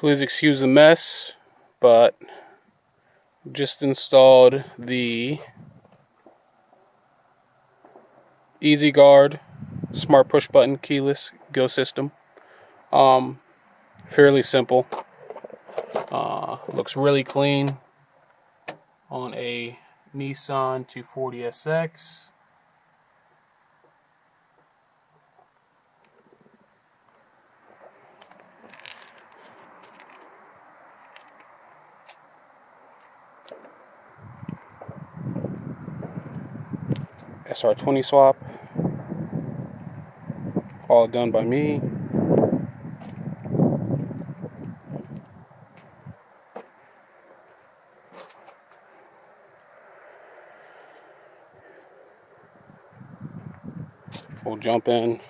Please excuse the mess, but just installed the easyguard smart push button keyless go system. Fairly simple. Looks really clean on a Nissan 240SX. S14 swap, all done by me. We'll jump in.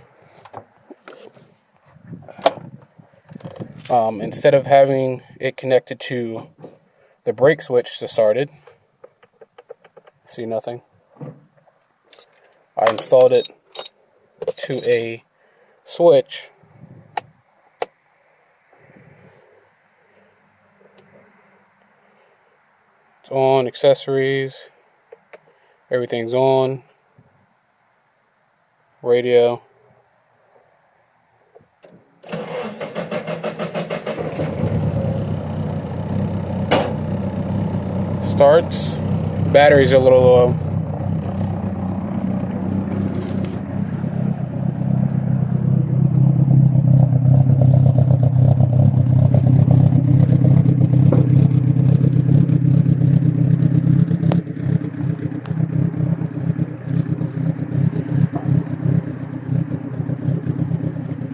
Instead of having it connected to the brake switch to start it, see nothing. I installed it to a switch it's on. Accessories, everything's on. Radio, starts. Battery's a little low.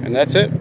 And that's it.